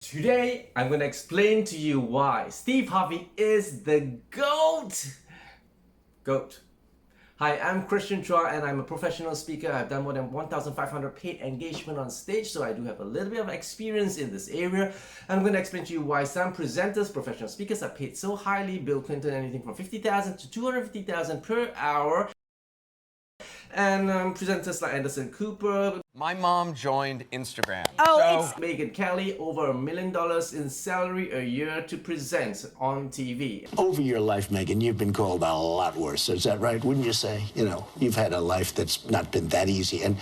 Today, I'm going to explain to you why Steve Harvey is the GOAT. GOAT. Hi, I'm Christian Chua and I'm a professional speaker. I've done more than 1,500 paid engagement on stage, so I do have a little bit of experience in this area. I'm going to explain to you why some presenters, professional speakers are paid so highly. Bill Clinton, anything from $50,000 to $250,000 per hour. And presenters like Anderson Cooper. My mom joined Instagram. It's Megyn Kelly, over $1 million in salary a year to present on TV. Over your life, Megyn, you've been called a lot worse. Is that right? Wouldn't you say? You know, you've had a life that's not been that easy. And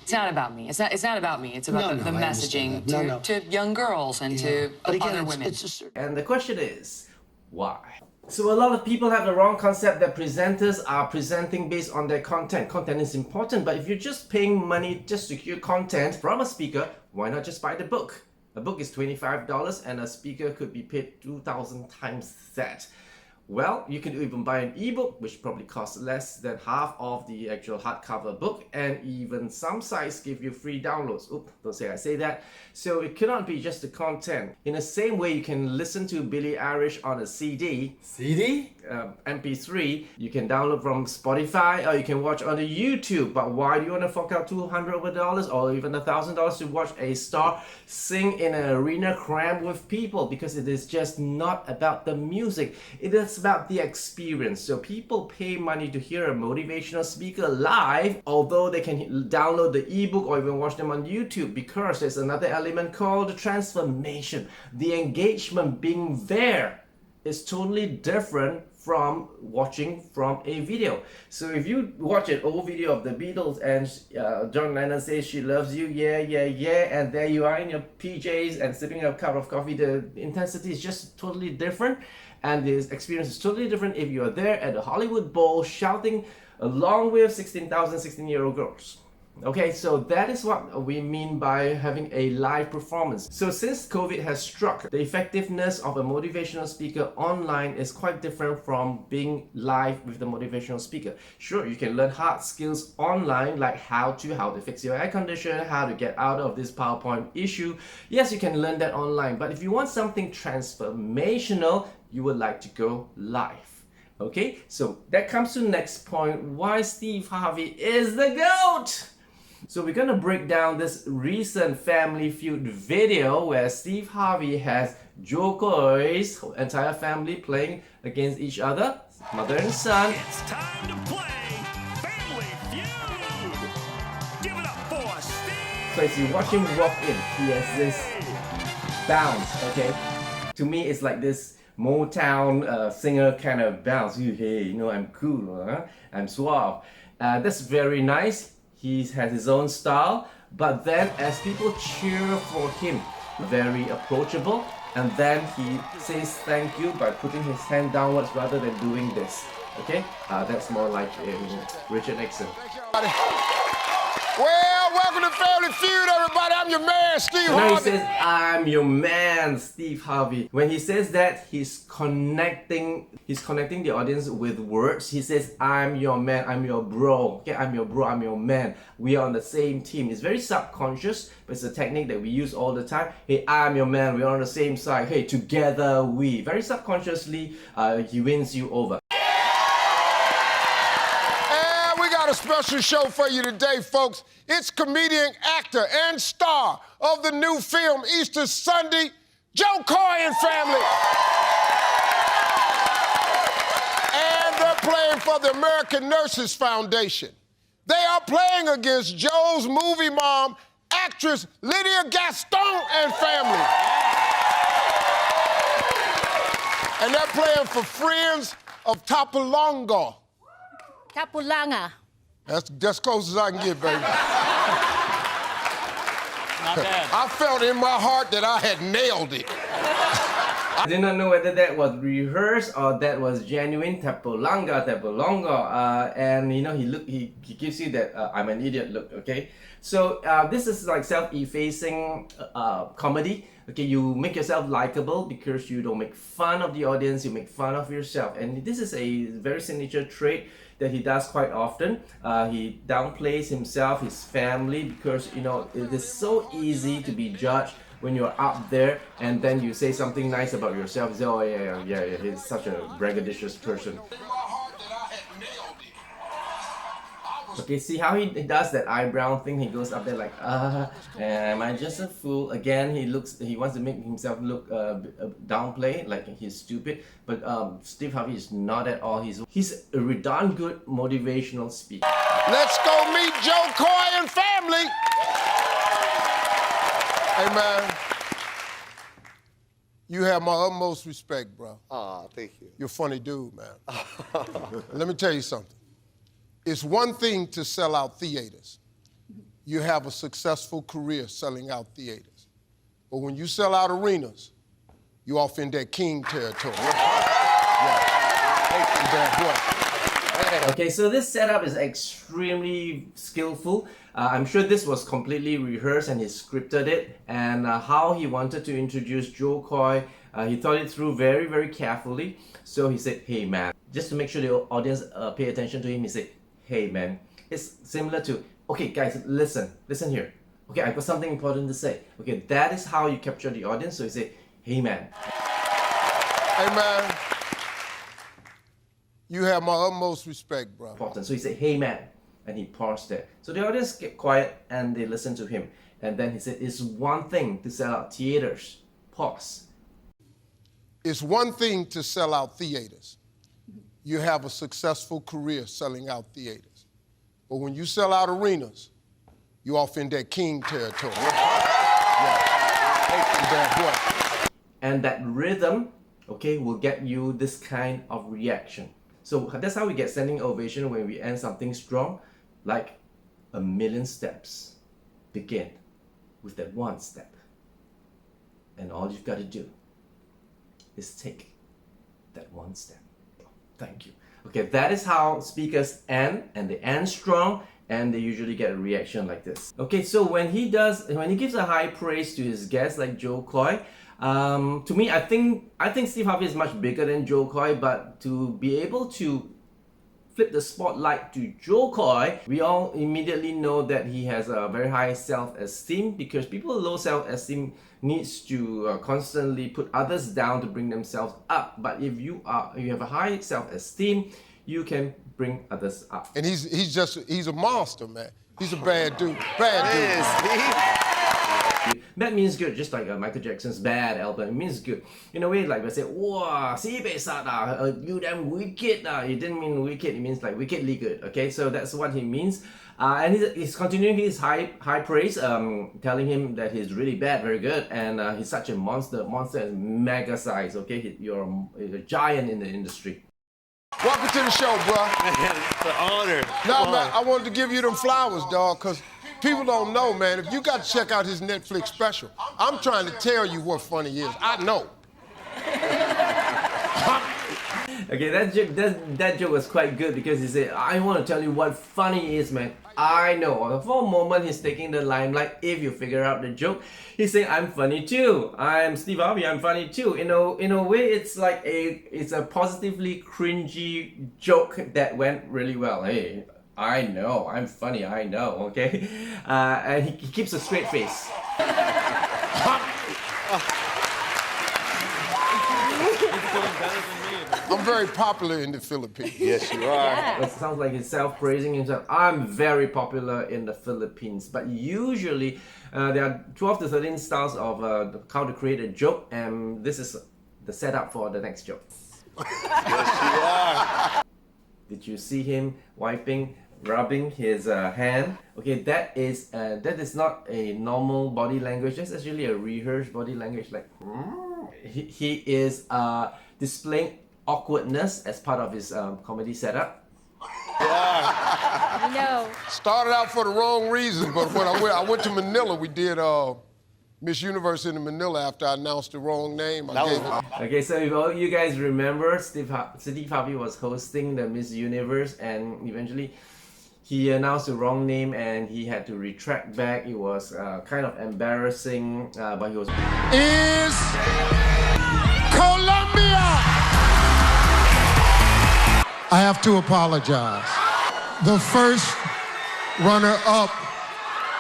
it's not about me. It's not about me. It's about the messaging to young girls and to other women. And the question is, why? So a lot of people have the wrong concept that presenters are presenting based on their content. Content is important, but if you're just paying money just to hear content from a speaker, why not just buy the book? A book is $25 and a speaker could be paid 2,000 times that. Well, you can even buy an ebook, which probably costs less than half of the actual hardcover book, and even some sites give you free downloads. Oops, don't say I say that. So it cannot be just the content. In the same way, you can listen to Billie Eilish on a CD. MP3. You can download from Spotify, or you can watch on the YouTube. But why do you want to fork out $200 or even $1,000 to watch a star sing in an arena crammed with people? Because it is just not about the music. It is about the experience. So people pay money to hear a motivational speaker live, although they can download the ebook or even watch them on YouTube, because there's another element called the transformation. The engagement being there is totally different from watching from a video. So if you watch an old video of the Beatles and John Lennon says she loves you, yeah, and there you are in your PJs and sipping a cup of coffee, the intensity is just totally different, and the experience is totally different if you are there at the Hollywood Bowl shouting along with 16,000 16-year-old girls. Okay, so that is what we mean by having a live performance. So since COVID has struck, the effectiveness of a motivational speaker online is quite different from being live with the motivational speaker. Sure, you can learn hard skills online, like how to fix your air conditioner, how to get out of this PowerPoint issue. Yes, you can learn that online, but if you want something transformational, you would like to go live. Okay, so that comes to the next point, why Steve Harvey is the GOAT. So we're gonna break down this recent Family Feud video where Steve Harvey has Joe Coy's entire family playing against each other, mother and son. It's time to play Family Feud. Give it up for Steve. So as you watch him walk in, he has this bounce, okay? To me, it's like this Motown singer kind of bounce. Hey, you know, I'm cool, huh? I'm suave. That's very nice. He has his own style, but then as people cheer for him, very approachable, and then he says thank you by putting his hand downwards rather than doing this. Okay, that's more like Richard Nixon. Well, welcome to Family Feud, everybody. I'm your man, Steve Harvey. Now he says, I'm your man, Steve Harvey. When he says that, he's connecting the audience with words. He says, I'm your man, I'm your bro. Okay, I'm your bro, I'm your man. We are on the same team. It's very subconscious, but it's a technique that we use all the time. Hey, I'm your man, we're on the same side. Hey, together we. Very subconsciously, he wins you over. A special show for you today, folks. It's comedian, actor, and star of the new film Easter Sunday, Joe Coy and family. And they're playing for the American Nurses Foundation. They are playing against Joe's movie mom, actress Lydia Gaston and family. And they're playing for Friends of Tapulonga. Tapulanga. That's close as I can get, baby. Not bad. I felt in my heart that I had nailed it. I did not know whether that was rehearsed or that was genuine. Tapulanga. And you know, he gives you that I'm an idiot look, okay? So this is like self-effacing comedy. Okay, you make yourself likable because you don't make fun of the audience, you make fun of yourself. And this is a very signature trait that he does quite often. He downplays himself, his family, because you know it is so easy to be judged when you're up there and then you say something nice about yourself. You say, oh yeah, he's such a braggadocious person. Okay, see how he does that eyebrow thing? He goes up there like, am I just a fool? Again, he wants to make himself look downplay, like he's stupid. But Steve Harvey is not at all. He's a darn good motivational speaker. Let's go meet Joe Coy and family. Hey man, you have my utmost respect, bro. Aw, thank you. You're a funny dude, man. Let me tell you something. It's one thing to sell out theaters. You have a successful career selling out theaters. But when you sell out arenas, you're off in that king territory. Okay, so this setup is extremely skillful. I'm sure this was completely rehearsed and he scripted it. And how he wanted to introduce Joe Coy, he thought it through very, very carefully. So he said, hey man, just to make sure the audience pay attention to him, he said, hey man. It's similar to, okay guys, listen here. Okay, I've got something important to say. Okay, that is how you capture the audience. So you say, hey man. Hey man, you have my utmost respect, bro. Important. So he said, hey man, and he paused there. So the audience get quiet and they listen to him. And then he said, it's one thing to sell out theaters. Pause. It's one thing to sell out theaters. You have a successful career selling out theaters. But when you sell out arenas, you're off in that king territory. And that rhythm, okay, will get you this kind of reaction. So that's how we get standing ovation when we end something strong, like a million steps begin with that one step. And all you've got to do is take that one step. Thank you. Okay, that is how speakers end, and they end strong, and they usually get a reaction like this. Okay, so when he gives a high praise to his guests like Joe Coy, to me, I think Steve Harvey is much bigger than Joe Coy, but to be able to flip the spotlight to Joe Coy, we all immediately know that he has a very high self-esteem, because people with low self-esteem needs to constantly put others down to bring themselves up. But if you have a high self-esteem, you can bring others up. And he's a monster, man. He's a bad dude. Bad dude. Bad means good, just like Michael Jackson's Bad album. It means good. In a way, like we say, wow, you damn wicked. It didn't mean wicked, it means like wickedly good. Okay, so that's what he means. And he's continuing his high praise, telling him that he's really bad, very good, and he's such a monster. Monster is mega size. Okay, you're a giant in the industry. Welcome to the show, bro. It's an honor. No, man, I wanted to give you them flowers, dog, because people don't know, man. If you got to check out his Netflix special, I'm trying to tell you what funny is. I know. Okay, that joke was quite good, because he said, I want to tell you what funny is, man. I know. For a moment, he's taking the limelight. If you figure out the joke, he's saying, I'm funny too. I'm Steve Harvey, I'm funny too. In a way, it's like it's a positively cringy joke that went really well. Hey, I know, I'm funny, I know, okay? And he keeps a straight face. I'm very popular in the Philippines. Yes, you are. Yeah. It sounds like he's self-praising himself. I'm very popular in the Philippines. But usually, there are 12 to 13 styles of how to create a joke, and this is the setup for the next joke. Yes, you are. Did you see him rubbing his hand? Okay, that is not a normal body language. That's actually a rehearsed body language. Like he is displaying awkwardness as part of his comedy setup. I know. Started out for the wrong reason, but when I went to Manila, we did Miss Universe in Manila after I announced the wrong name. Okay, so if all you guys remember, Steve Harvey was hosting the Miss Universe, and eventually he announced the wrong name and he had to retract back. It was kind of embarrassing, but he was... Is Colombia! I have to apologize. The first runner-up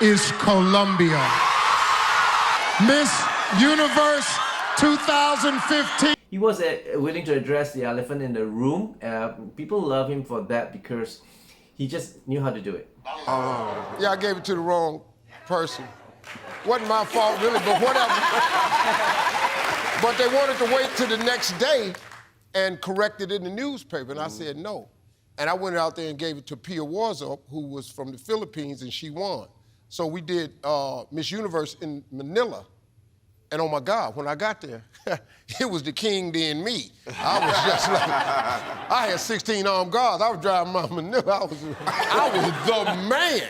is Colombia. Miss Universe 2015. He was willing to address the elephant in the room. People love him for that because he just knew how to do it. Yeah, I gave it to the wrong person. Wasn't my fault really, but whatever. But they wanted to wait till the next day and correct it in the newspaper, and I said no. And I went out there and gave it to Pia Warzop, who was from the Philippines, and she won. So we did Miss Universe in Manila. And oh my God, when I got there, it was the king then me. I was just like, I had 16 armed guards. I was driving around Manila. I was the man.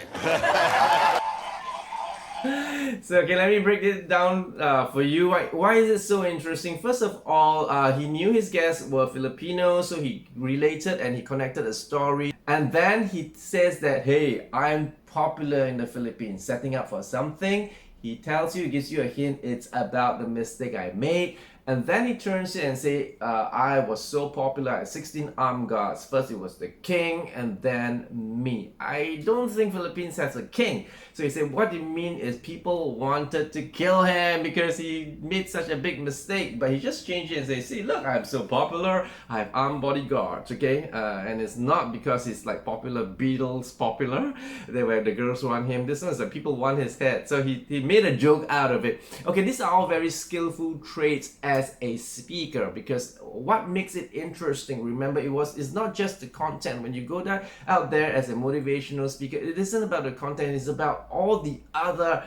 So, okay, let me break it down for you. Why is it so interesting? First of all, he knew his guests were Filipino, so he related and he connected a story. And then he says that, hey, I'm popular in the Philippines, setting up for something. He tells you, gives you a hint, it's about the mistake I made. And then he turns it and say, I was so popular at 16 armed guards. First it was the king and then me. I don't think Philippines has a king. So he said, what you mean is people wanted to kill him because he made such a big mistake. But he just changed it and say, see, look, I'm so popular. I have armed bodyguards, okay? And it's not because he's like popular, Beatles popular, where the girls want him. This one is that people want his head. So he made a joke out of it. Okay, these are all very skillful traits as a speaker, because what makes it interesting, remember, it's not just the content. When you go out there as a motivational speaker, it isn't about the content, it's about all the other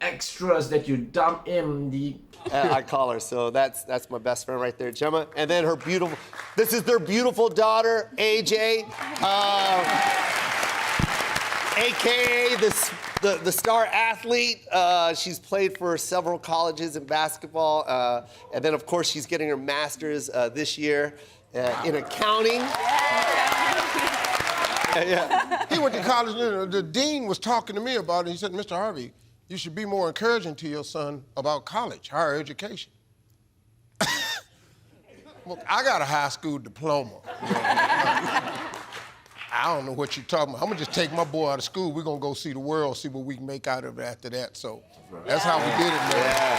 extras that you dump in the I call her, so that's my best friend right there, Gemma. And then her beautiful, this is their beautiful daughter, AJ, AKA the star athlete. She's played for several colleges in basketball. And then, of course, she's getting her master's this year in accounting. Yeah. He went to college, and the dean was talking to me about it. He said, Mr. Harvey, you should be more encouraging to your son about college, higher education. Well, I got a high school diploma. I don't know what you're talking about. I'm gonna just take my boy out of school. We're gonna go see the world, see what we can make out of it after that. So that's how we did it, man. Yeah.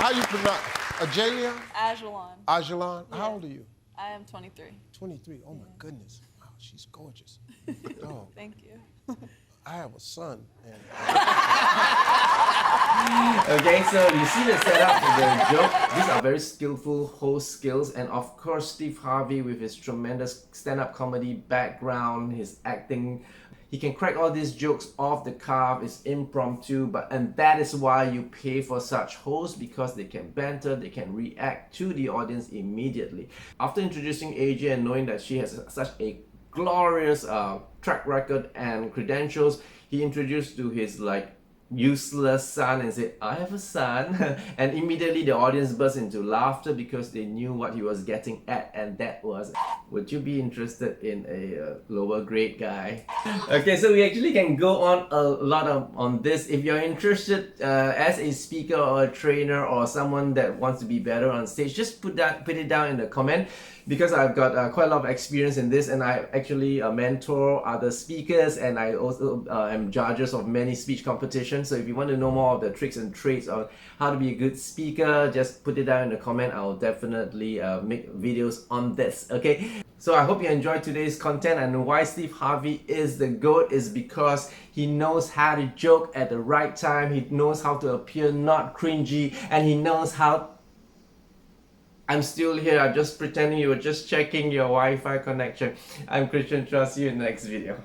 How you pronounce? Ajalia? Ajalon. Ajalon? Yeah. How old are you? I am 23. 23. Oh my goodness. Wow, she's gorgeous. Dog. Thank you. I have a son. And Okay, so you see the setup for the joke. These are very skillful host skills, and of course Steve Harvey with his tremendous stand-up comedy background, his acting, he can crack all these jokes off the cuff. It's impromptu, and that is why you pay for such hosts, because they can banter, they can react to the audience immediately. After introducing AJ and knowing that she has such a glorious track record and credentials, he introduced to his useless son and said, I have a son. And immediately the audience burst into laughter because they knew what he was getting at, and that was, would you be interested in a lower grade guy? Okay, so we actually can go on a lot on this. If you're interested as a speaker or a trainer or someone that wants to be better on stage, just put it down in the comment, because I've got quite a lot of experience in this, and I actually mentor other speakers, and I also am judges of many speech competitions. So if you want to know more of the tricks and traits on how to be a good speaker, just put it down in the comment. I'll definitely make videos on this, okay? So I hope you enjoyed today's content, and why Steve Harvey is the GOAT is because he knows how to joke at the right time, he knows how to appear not cringy, and he knows how... I'm still here, I'm just pretending you were just checking your Wi-Fi connection. I'm Christian, trust you in the next video.